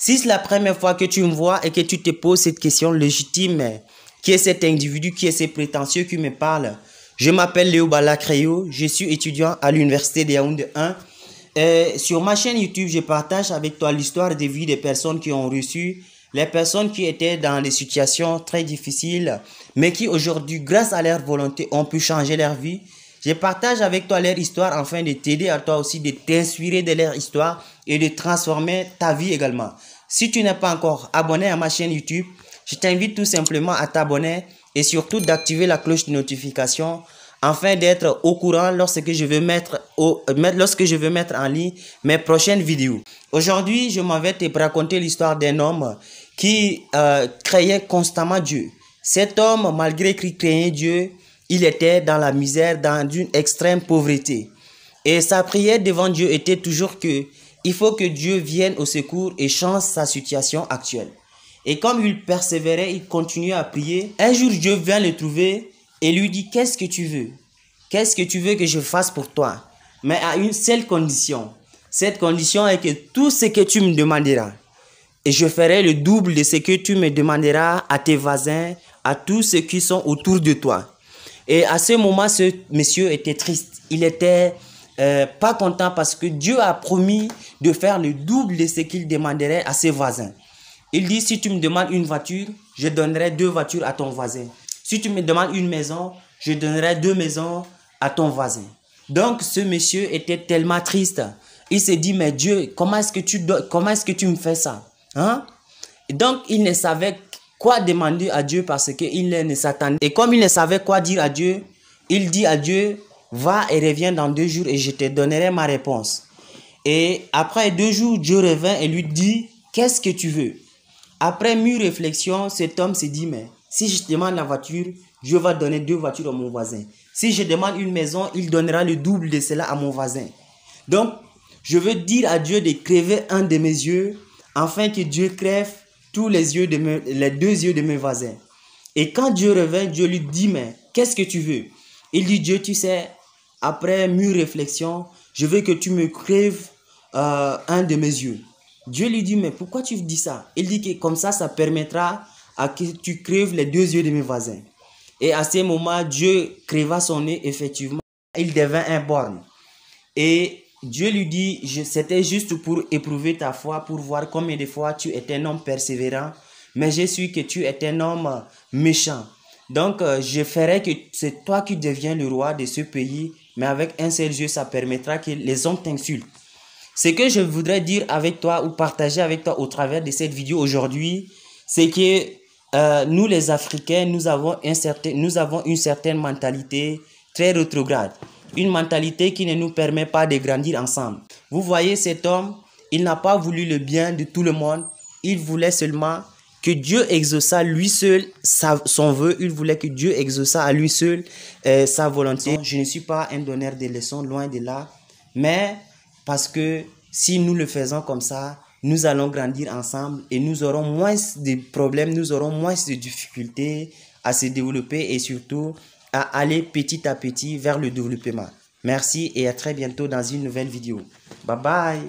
Si c'est la première fois que tu me vois et que tu te poses cette question légitime, qui est cet individu, qui est ce prétentieux qui me parle? Je m'appelle Léo Bala Créo, je suis étudiant à l'université de Yaoundé 1. Sur ma chaîne YouTube, je partage avec toi l'histoire de vie des personnes qui ont reçu, les personnes qui étaient dans des situations très difficiles, mais qui aujourd'hui, grâce à leur volonté, ont pu changer leur vie. Je partage avec toi leur histoire afin de t'aider à toi aussi, de t'inspirer de leur histoire et de transformer ta vie également. Si tu n'es pas encore abonné à ma chaîne YouTube, je t'invite tout simplement à t'abonner et surtout d'activer la cloche de notification afin d'être au courant lorsque je veux mettre en ligne mes prochaines vidéos. Aujourd'hui, je m'en vais te raconter l'histoire d'un homme qui craignait constamment Dieu. Cet homme, malgré qu'il craignait Dieu, il était dans la misère, dans une extrême pauvreté. Et sa prière devant Dieu était toujours que il faut que Dieu vienne au secours et change sa situation actuelle. Et comme il persévérait, il continuait à prier. Un jour, Dieu vient le trouver et lui dit, qu'est-ce que tu veux? Qu'est-ce que tu veux que je fasse pour toi? Mais à une seule condition. Cette condition est que tout ce que tu me demanderas, et je ferai le double de ce que tu me demanderas à tes voisins, à tous ceux qui sont autour de toi. Et à ce moment, ce monsieur était triste. Il était pas content parce que Dieu a promis de faire le double de ce qu'il demanderait à ses voisins. Il dit, si tu me demandes une voiture, je donnerai 2 voitures à ton voisin. Si tu me demandes une maison, je donnerai 2 maisons à ton voisin. Donc, ce monsieur était tellement triste. Il s'est dit, mais Dieu, comment est-ce que tu me fais ça? Hein? Et donc, il ne savait quoi demander à Dieu parce qu'il ne s'attendait. Et comme il ne savait quoi dire à Dieu, il dit à Dieu, va et reviens dans 2 jours et je te donnerai ma réponse. Et après 2 jours, Dieu revint et lui dit, qu'est-ce que tu veux? Après mûre réflexion, cet homme s'est dit, mais si je demande la voiture, Dieu va donner 2 voitures à mon voisin. Si je demande une maison, il donnera le double de cela à mon voisin. Donc, je veux dire à Dieu de crever un de mes yeux, afin que Dieu crève tous les 2 yeux de mes voisins. Et quand Dieu revint, Dieu lui dit, mais qu'est-ce que tu veux? Il dit, Dieu, tu sais, après mûre réflexion, je veux que tu me crèves un de mes yeux. Dieu lui dit, mais pourquoi tu dis ça? Il dit que comme ça permettra à que tu crèves les 2 yeux de mes voisins. Et à ce moment, Dieu creva son nez, effectivement. Il devint un borgne. Et Dieu lui dit, c'était juste pour éprouver ta foi, pour voir combien de fois tu es un homme persévérant, mais je suis que tu es un homme méchant. Donc, je ferai que c'est toi qui deviens le roi de ce pays, mais avec un seul yeux, ça permettra que les hommes t'insultent. Ce que je voudrais dire avec toi ou partager avec toi au travers de cette vidéo aujourd'hui, c'est que nous les Africains, nous avons une certaine mentalité très rétrograde. Une mentalité qui ne nous permet pas de grandir ensemble. Vous voyez cet homme, il n'a pas voulu le bien de tout le monde. Il voulait seulement que Dieu exauça lui seul son vœu. Il voulait que Dieu exauça à lui seul sa volonté. Je ne suis pas un donneur de leçons, loin de là. Mais parce que si nous le faisons comme ça, nous allons grandir ensemble et nous aurons moins de problèmes, nous aurons moins de difficultés à se développer et surtout à aller petit à petit vers le développement. Merci et à très bientôt dans une nouvelle vidéo. Bye bye.